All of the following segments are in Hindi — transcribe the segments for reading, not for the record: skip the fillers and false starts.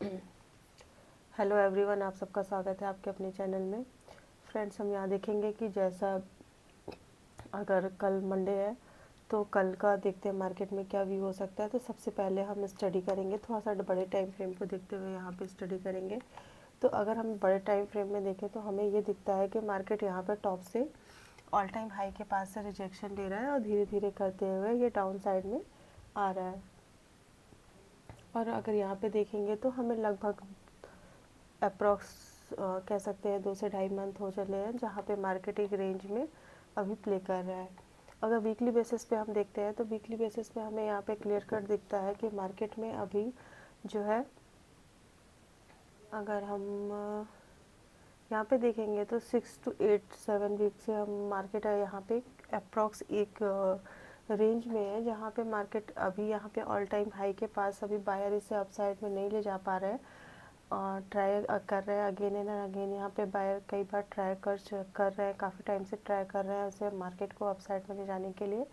हेलो एवरीवन, आप सबका स्वागत है आपके अपने चैनल में। फ्रेंड्स, हम यहाँ देखेंगे कि जैसा अगर कल मंडे है तो कल का देखते हैं मार्केट में क्या व्यू हो सकता है। तो सबसे पहले हम स्टडी करेंगे, थोड़ा सा बड़े टाइम फ्रेम को देखते हुए यहाँ पे स्टडी करेंगे। तो अगर हम बड़े टाइम फ्रेम में देखें तो हमें ये दिखता है कि मार्केट यहाँ पर टॉप से ऑल टाइम हाई के पास से रिजेक्शन ले रहा है और धीरे धीरे करते हुए ये डाउन साइड में आ रहा है। और अगर यहाँ पे देखेंगे तो हमें लगभग अप्रॉक्स कह सकते हैं 2 से 2.5 मंथ हो चले हैं जहाँ पे मार्केट एक रेंज में अभी प्ले कर रहा है। अगर वीकली बेसिस पे हम देखते हैं तो वीकली बेसिस पे हमें यहाँ पे क्लियर कट दिखता है कि मार्केट में अभी जो है, अगर हम यहाँ पे देखेंगे तो 6 to 8 7 वीक से हम मार्केट है यहाँ पे अप्रॉक्स एक रेंज में है जहाँ पे मार्केट अभी यहाँ पे ऑल टाइम हाई के पास अभी बायर इसे अपसाइड में नहीं ले जा पा रहे हैं और ट्राई कर रहे हैं अगेन एंड अगेन। यहाँ पे बायर कई बार ट्राई कर रहे हैं, काफ़ी टाइम से ट्राई कर रहे हैं इसे मार्केट को अपसाइड में ले जाने के लिए,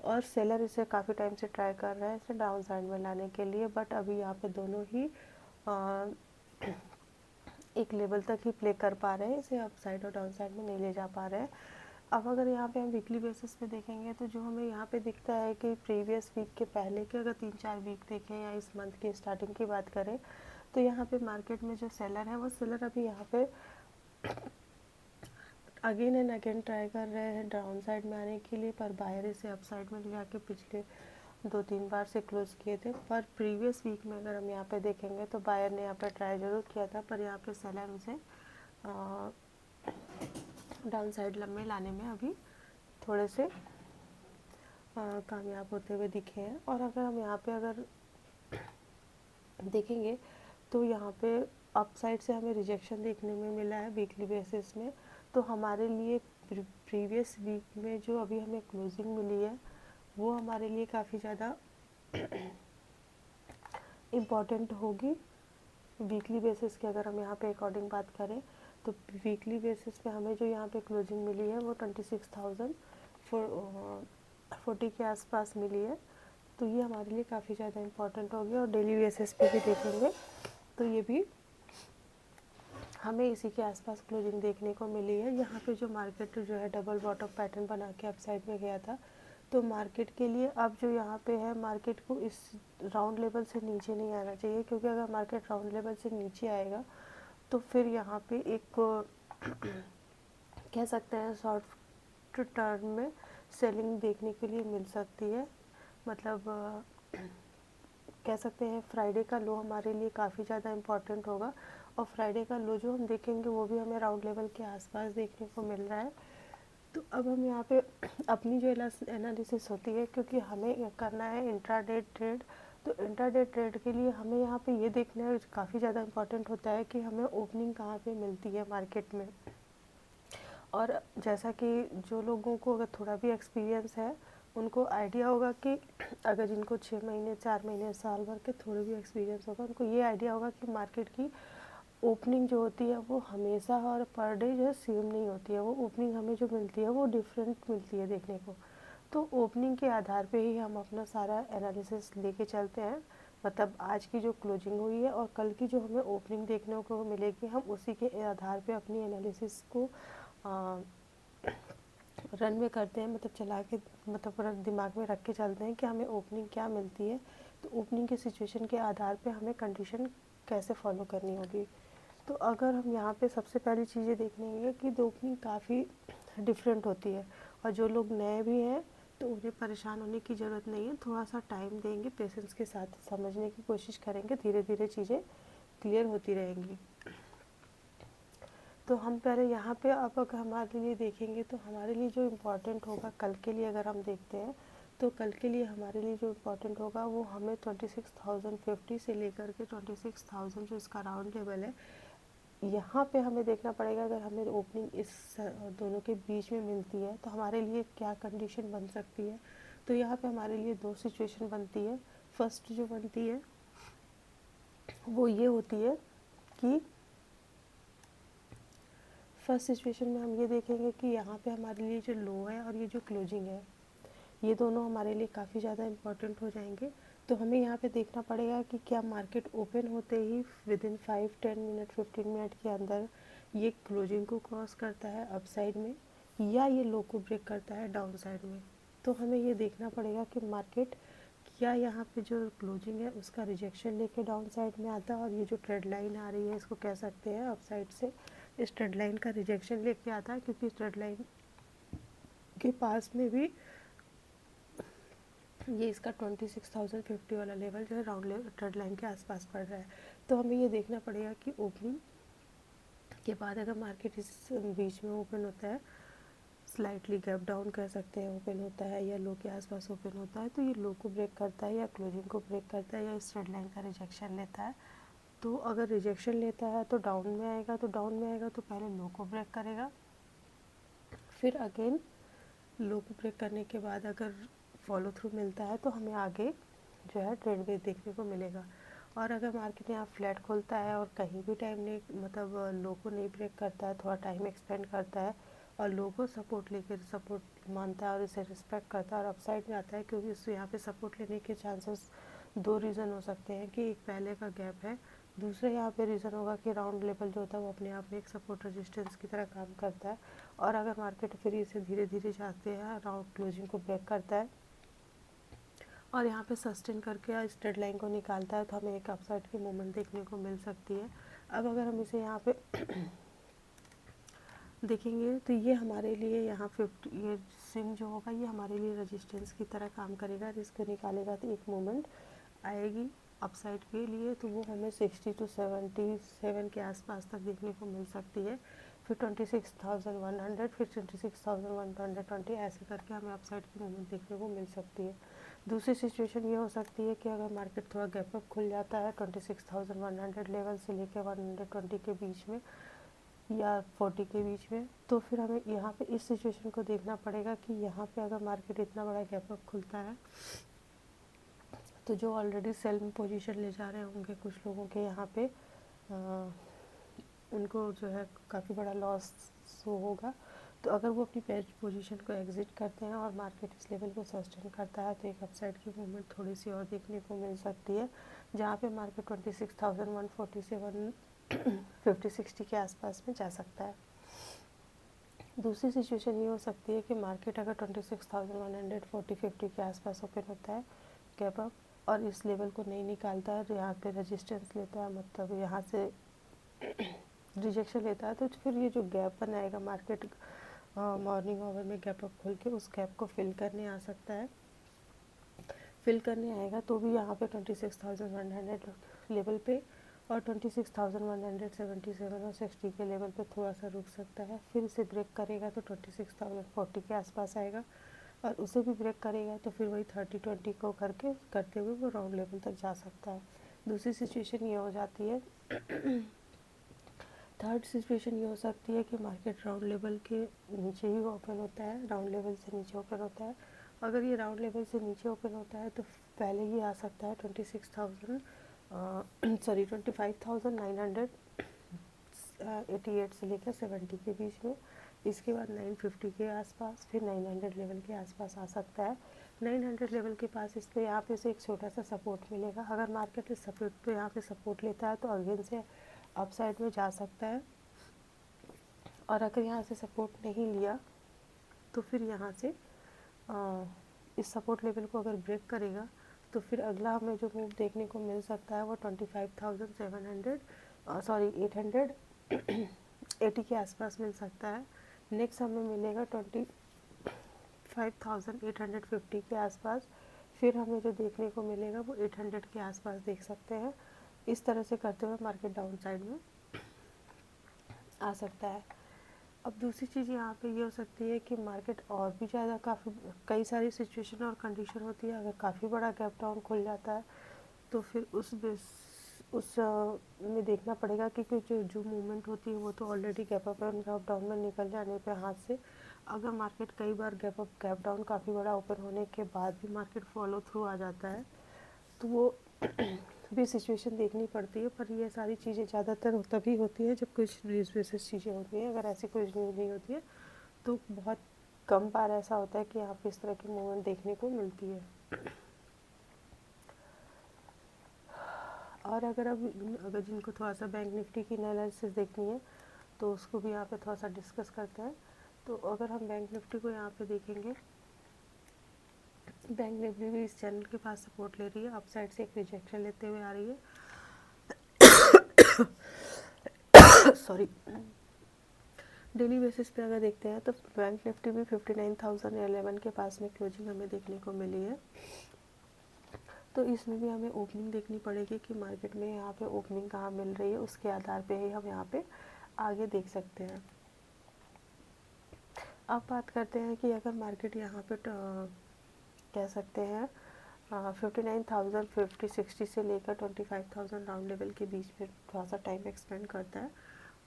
और सेलर इसे काफ़ी टाइम से ट्राई कर रहे हैं इसे डाउन साइड में लाने के लिए। बट अभी यहाँ पे दोनों ही एक लेवल तक ही प्ले कर पा रहे हैं, इसे अप साइड और डाउन साइड में नहीं ले जा पा रहे हैं। अब अगर यहाँ पे हम वीकली बेसिस पे देखेंगे तो जो हमें यहाँ पे दिखता है कि प्रीवियस वीक के पहले के अगर 3-4 वीक देखें या इस मंथ की स्टार्टिंग की बात करें तो यहाँ पे मार्केट में जो सेलर है वो सेलर अभी यहाँ पे अगेन एंड अगेन ट्राई कर रहे हैं डाउन साइड में आने के लिए, पर बायर इसे अप साइड में ले जाके पिछले 2-3 बार से क्लोज किए थे। पर प्रीवियस वीक में अगर हम यहाँ पे देखेंगे तो बायर ने यहाँ पे ट्राई ज़रूर किया था, पर यहाँ पे सेलर उसे डाउन साइड लंबे लाने में अभी थोड़े से कामयाब होते हुए दिखे हैं। और अगर हम यहाँ पे अगर देखेंगे तो यहाँ पे अप साइड से हमें रिजेक्शन देखने में मिला है वीकली बेसिस में। तो हमारे लिए प्रीवियस वीक में जो अभी हमें क्लोजिंग मिली है वो हमारे लिए काफ़ी ज़्यादा इम्पॉर्टेंट होगी वीकली बेसिस के। अगर हम यहाँ पे अकॉर्डिंग बात करें तो वीकली बेसिस पे हमें जो यहाँ पे क्लोजिंग मिली है वो 26,040 के आसपास मिली है। तो ये हमारे लिए काफ़ी ज़्यादा इम्पॉर्टेंट होगी। और डेली बेसिस पे भी देखेंगे तो ये भी हमें इसी के आसपास क्लोजिंग देखने को मिली है। यहाँ पे जो मार्केट जो है डबल बॉटम पैटर्न बना के अपसाइड में गया था, तो मार्केट के लिए अब जो यहाँ पे है मार्केट को इस राउंड लेवल से नीचे नहीं आना चाहिए, क्योंकि अगर मार्केट राउंड लेवल से नीचे आएगा तो फिर यहाँ पे एक कह सकते हैं शॉर्ट टर्म में सेलिंग देखने के लिए मिल सकती है। मतलब कह सकते हैं फ्राइडे का लो हमारे लिए काफ़ी ज़्यादा इम्पॉर्टेंट होगा, और फ्राइडे का लो जो हम देखेंगे वो भी हमें राउंड लेवल के आसपास देखने को मिल रहा है। तो अब हम यहाँ पे अपनी जो एनालिसिस होती है, क्योंकि हमें करना है इंट्राडे ट्रेड, तो इंट्राडे ट्रेड के लिए हमें यहाँ पे ये देखना है काफ़ी ज़्यादा इम्पॉर्टेंट होता है कि हमें ओपनिंग कहाँ पे मिलती है मार्केट में। और जैसा कि जो लोगों को अगर थोड़ा भी एक्सपीरियंस है उनको आइडिया होगा कि अगर जिनको 6 महीने 4 महीने साल भर के थोड़े भी एक्सपीरियंस होगा उनको ये आइडिया होगा कि मार्केट की ओपनिंग जो होती है वो हमेशा और पर डे जो है सेम नहीं होती है। वो ओपनिंग हमें जो मिलती है वो डिफरेंट मिलती है देखने को। तो ओपनिंग के आधार पे ही हम अपना सारा एनालिसिस लेके चलते हैं। मतलब आज की जो क्लोजिंग हुई है और कल की जो हमें ओपनिंग देखने को मिलेगी, हम उसी के आधार पे अपनी एनालिसिस को रन में करते हैं, मतलब चला के मतलब पूरा दिमाग में रख के चलते हैं कि हमें ओपनिंग क्या मिलती है। तो ओपनिंग की सिचुएशन के आधार पे हमें कंडीशन कैसे फॉलो करनी होगी। तो अगर हम यहाँ पे सबसे पहली चीज़ें देखनी है कि ओपनिंग काफ़ी डिफरेंट होती है, और जो लोग नए भी हैं तो उन्हें परेशान होने की ज़रूरत नहीं है। थोड़ा सा टाइम देंगे, पेशेंस के साथ समझने की कोशिश करेंगे, धीरे धीरे चीज़ें क्लियर होती रहेंगी। तो हम पहले यहाँ पे अब अगर हमारे लिए देखेंगे तो हमारे लिए जो इम्पोर्टेंट होगा कल के लिए अगर हम देखते हैं तो कल के लिए हमारे लिए जो इम्पोर्टेंट होगा वो हमें 26,050 से लेकर के 26,000 जो इसका राउंड लेवल है, यहाँ पे हमें देखना पड़ेगा। अगर हमें ओपनिंग इस दोनों के बीच में मिलती है तो हमारे लिए क्या कंडीशन बन सकती है। तो यहाँ पे हमारे लिए 2 सिचुएशन बनती है। फर्स्ट जो बनती है वो ये होती है कि फर्स्ट सिचुएशन में हम ये देखेंगे कि यहाँ पे हमारे लिए जो लो है और ये जो क्लोजिंग है ये दोनों हमारे लिए काफ़ी ज़्यादा इम्पॉर्टेंट हो जाएंगे। तो हमें यहाँ पे देखना पड़ेगा कि क्या मार्केट ओपन होते ही विदिन 5-10 मिनट 15 मिनट के अंदर ये क्लोजिंग को क्रॉस करता है अप साइड में, या ये लो को ब्रेक करता है डाउन साइड में। तो हमें ये देखना पड़ेगा कि मार्केट क्या यहाँ पे जो क्लोजिंग है उसका रिजेक्शन लेके डाउन साइड में आता है, और ये जो ट्रेड लाइन आ रही है इसको कह सकते हैं अप साइड से, इस ट्रेड लाइन का रिजेक्शन लेके आता है, क्योंकि इस ट्रेड लाइन के पास में भी ये इसका 26,050 वाला लेवल जो है राउंड ट्रेड लाइन के आसपास पड़ रहा है। तो हमें ये देखना पड़ेगा कि ओपनिंग के बाद अगर मार्केट इस बीच में ओपन होता है, स्लाइटली गैप डाउन कह सकते हैं, ओपन होता है या लो के आसपास ओपन होता है, तो ये लो को ब्रेक करता है या क्लोजिंग को ब्रेक करता है या इस ट्रेड लाइन का रिजेक्शन लेता है। तो अगर रिजेक्शन लेता है तो डाउन में आएगा, तो डाउन में आएगा तो पहले लो को ब्रेक करेगा, फिर अगेन लो को ब्रेक करने के बाद अगर फॉलो थ्रू मिलता है तो हमें आगे जो है ट्रेंड वेव देखने को मिलेगा। और अगर मार्केट यहाँ फ्लैट खोलता है और कहीं भी टाइम नहीं मतलब लो को नहीं ब्रेक करता है, थोड़ा टाइम एक्सपेंड करता है और लो को सपोर्ट लेके सपोर्ट मानता है और इसे रिस्पेक्ट करता है और अपसाइड में आता है, क्योंकि उससे यहाँ पे सपोर्ट लेने के चांसेस दो रीज़न हो सकते हैं कि एक पहले का गैप है, दूसरा यहाँ पे रीज़न होगा कि राउंड लेवल जो होता है वो अपने आप में एक सपोर्ट रेजिस्टेंस की तरह काम करता है। और अगर मार्केट फिर इसे धीरे धीरे जाते हैं राउंड क्लोजिंग को ब्रेक करता है और यहाँ पे सस्टेन करके इस ट्रेड लाइन को निकालता है, तो हमें एक अपसाइड की मूवमेंट देखने को मिल सकती है। अब अगर हम इसे यहाँ पे देखेंगे तो ये हमारे लिए यहाँ 50 ये स्विंग जो होगा ये हमारे लिए रेजिस्टेंस की तरह काम करेगा, जिसको निकालेगा तो एक मूवमेंट आएगी अपसाइड के लिए, तो वो हमें 60 to 77 के आसपास तक देखने को मिल सकती है। फिर 26,100, फिर 26,120, ऐसे करके हमें अपसाइड की मूवमेंट देखने को मिल सकती है। दूसरी सिचुएशन ये हो सकती है कि अगर मार्केट थोड़ा गैप अप खुल जाता है 26,100 लेवल से लेकर 120 के बीच में या 40 के बीच में, तो फिर हमें यहाँ पे इस सिचुएशन को देखना पड़ेगा कि यहाँ पे अगर मार्केट इतना बड़ा गैप अप खुलता है तो जो ऑलरेडी सेल में पोजीशन ले जा रहे होंगे कुछ लोगों के यहाँ पे उनको जो है काफ़ी बड़ा लॉस होगा। तो अगर वो अपनी बेस्ट पोजीशन को एग्जिट करते हैं और मार्केट इस लेवल को सस्टेन करता है तो एक अपसाइड की मूवमेंट थोड़ी सी और देखने को मिल सकती है, जहाँ पे मार्केट 26,140 से 150-60 के आसपास में जा सकता है। दूसरी सिचुएशन ये हो सकती है कि मार्केट अगर 26,140-50 के आसपास ओपन होता है गैप अप और इस लेवल को नहीं निकालता है, तो यहाँ पे रेजिस्टेंस लेता है, मतलब यहाँ से रिजेक्शन लेता है, तो फिर ये जो गैप बनाएगा मार्केट मॉर्निंग आवर में गैप अप खोल के उस गैप को फिल करने आ सकता है। फिल करने आएगा तो भी यहाँ पे 26,100 लेवल पे और 26,177 और 60 के लेवल पे थोड़ा सा रुक सकता है, फिर इसे ब्रेक करेगा तो 26,040 के आसपास आएगा और उसे भी ब्रेक करेगा तो फिर वही 30-20 को करते हुए वो राउंड लेवल तक जा सकता है। दूसरी सिचुएशन ये हो जाती है थर्ड सिचुएशन ये हो सकती है कि मार्केट राउंड लेवल के नीचे ही ओपन होता है, राउंड लेवल से नीचे ओपन होता है। अगर ये राउंड लेवल से नीचे ओपन होता है तो पहले ये आ सकता है 25,988 से लेकर 70 के बीच में, इसके बाद 950 के आसपास, फिर 900 लेवल के आसपास आ सकता है। 900 लेवल के पास इस पे यहाँ पे से एक छोटा सा सपोर्ट मिलेगा, अगर मार्केट इस सपोर्ट पे यहाँ पे सपोर्ट लेता है तो अगेन से अप साइड में जा सकता है, और अगर यहाँ से सपोर्ट नहीं लिया तो फिर यहाँ से इस सपोर्ट लेवल को अगर ब्रेक करेगा तो फिर अगला हमें जो मूव देखने को मिल सकता है वो 880 के आसपास मिल सकता है। नेक्स्ट हमें मिलेगा 25,850 के आसपास, फिर हमें जो देखने को मिलेगा वो 800 के आसपास देख सकते हैं। इस तरह से करते हुए मार्केट डाउन साइड में आ सकता है। अब दूसरी चीज़ यहाँ पे ये हो सकती है कि मार्केट और भी ज़्यादा कई सारी सिचुएशन और कंडीशन होती है, अगर काफ़ी बड़ा गैप डाउन खुल जाता है तो फिर उस में देखना पड़ेगा कि जो मूवमेंट होती है वो तो already gap up and gap down में निकल जाने पे हाथ से, अगर मार्केट कई बार गैप डाउन काफ़ी बड़ा ओपन होने के बाद भी मार्केट फॉलो थ्रू आ जाता है तो वो भी सिचुएशन देखनी पड़ती है। पर ये सारी चीज़ें ज़्यादातर तभी होती है जब कुछ न्यूज़ बेसिस चीज़ें होती हैं, अगर ऐसी कोई न्यूज़ नहीं होती है तो बहुत कम बार ऐसा होता है कि यहाँ पे इस तरह की मूवमेंट देखने को मिलती है। और अगर जिनको थोड़ा सा बैंक निफ्टी की एनालिसिस देखनी है तो उसको भी यहाँ पे थोड़ा सा डिस्कस करते हैं। तो अगर हम बैंक निफ्टी को यहाँ पे देखेंगे, बैंक निफ्टी भी इस चैनल के पास सपोर्ट ले रही है, अप साइड से एक रिजेक्शन लेते हुए आ रही है सॉरी। डेली बेसिस पे अगर देखते हैं तो बैंक निफ्टी भी 59,011 के पास में क्लोजिंग हमें देखने को मिली है। तो इसमें भी हमें ओपनिंग देखनी पड़ेगी कि मार्केट में यहाँ पे ओपनिंग कहाँ मिल रही है, उसके आधार पे ही हम यहाँ पे आगे देख सकते हैं। अब बात करते हैं कि अगर मार्केट यहाँ पे कह सकते हैं 59,050-60 से लेकर 25,000 राउंड लेवल के बीच में थोड़ा सा टाइम एक्सपेंड करता है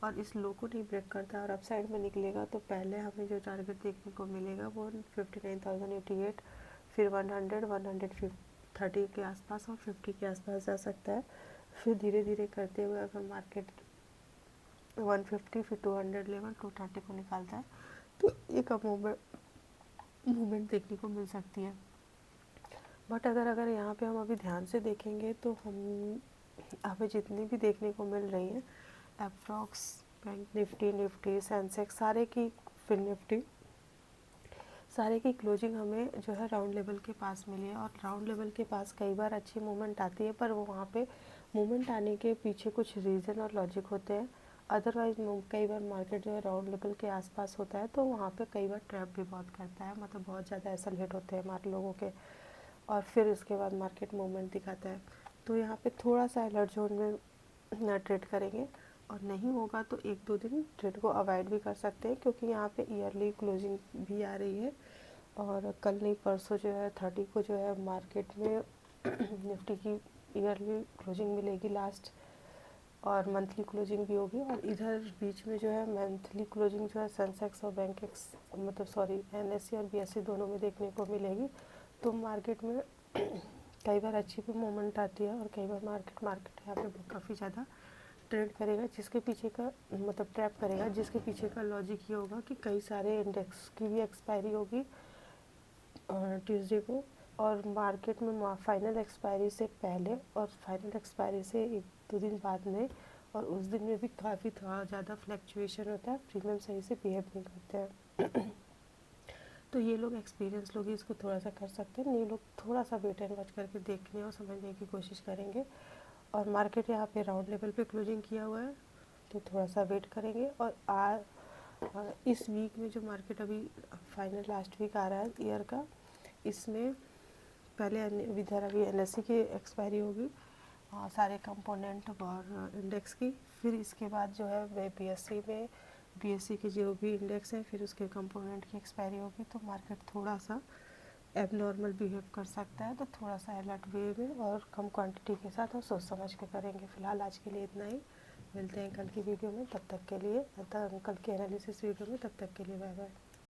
और इस लो को नहीं ब्रेक करता है और अप साइड में निकलेगा तो पहले हमें जो टारगेट देखने को मिलेगा वो 59,088, फिर 100, 130 के आसपास और 50 के आसपास जा सकता है। फिर धीरे धीरे करते हुए अगर मार्केट 150 फिर 200 लेवल 230 को निकालता है तो एक मूवमेंट देखने को मिल सकती है। बट अगर यहाँ पे हम अभी ध्यान से देखेंगे तो हमें जितनी भी देखने को मिल रही है अप्रॉक्स बैंक निफ्टी सेंसेक्स फिर निफ्टी सारे की क्लोजिंग हमें जो है राउंड लेवल के पास मिली है। और राउंड लेवल के पास कई बार अच्छी मूवमेंट आती है पर वो वहाँ पे मूवमेंट आने के पीछे कुछ रीज़न और लॉजिक होते हैं। अदरवाइज कई बार मार्केट जो है राउंड लेवल के आसपास होता है तो वहाँ पे कई बार ट्रैप भी बहुत करता है, मतलब बहुत ज़्यादा एसल हिट होते हैं हमारे लोगों के और फिर उसके बाद मार्केट मूवमेंट दिखाता है। तो यहाँ पे थोड़ा सा अलर्ट जोन में ना ट्रेड करेंगे और नहीं होगा तो 1-2 दिन ट्रेड को अवॉइड भी कर सकते हैं क्योंकि यहाँ पे ईयरली क्लोजिंग भी आ रही है और कल नहीं परसों जो है 30 को जो है मार्केट में निफ्टी की ईयरली क्लोजिंग मिलेगी लास्ट और मंथली क्लोजिंग भी होगी और इधर बीच में जो है मंथली क्लोजिंग जो है सेंसेक्स और एनएससी और बीएससी दोनों में देखने को मिलेगी। तो मार्केट में कई बार अच्छी भी मूवमेंट आती है और कई बार मार्केट यहाँ पे काफ़ी ज़्यादा ट्रेड करेगा जिसके पीछे का मतलब ट्रैप करेगा जिसके पीछे का लॉजिक ये होगा कि कई सारे इंडेक्स की भी एक्सपायरी होगी ट्यूसडे को और मार्केट में फाइनल एक्सपायरी से पहले और फाइनल एक्सपायरी से 1-2 दिन बाद में और उस दिन में भी काफ़ी थोड़ा ज़्यादा फ्लैक्चुएशन होता है, प्रीमियम सही से बिहेव नहीं करते हैं तो ये लोग एक्सपीरियंस लोग ही इसको थोड़ा सा कर सकते हैं, ये लोग थोड़ा सा वेट एंड वॉच करके देखने और समझने की कोशिश करेंगे। और मार्केट यहाँ पे राउंड लेवल पे क्लोजिंग किया हुआ है तो थोड़ा सा वेट करेंगे। और इस वीक में जो मार्केट अभी फाइनल लास्ट वीक आ रहा है ईयर का, इसमें पहले इधर अभी एनएससी की एक्सपायरी होगी सारे कंपोनेंट और इंडेक्स की, फिर इसके बाद जो है वे बीएससी के जो भी इंडेक्स है फिर उसके कंपोनेंट की एक्सपायरी होगी तो मार्केट थोड़ा सा एबनॉर्मल बिहेव कर सकता है। तो थोड़ा सा अलर्ट वे में और कम क्वांटिटी के साथ और सोच समझ के करेंगे। फ़िलहाल आज के लिए इतना ही, मिलते हैं कल की वीडियो में, तब तक के लिए कल के एनालिसिस वीडियो में, तब तक के लिए बाय बाय।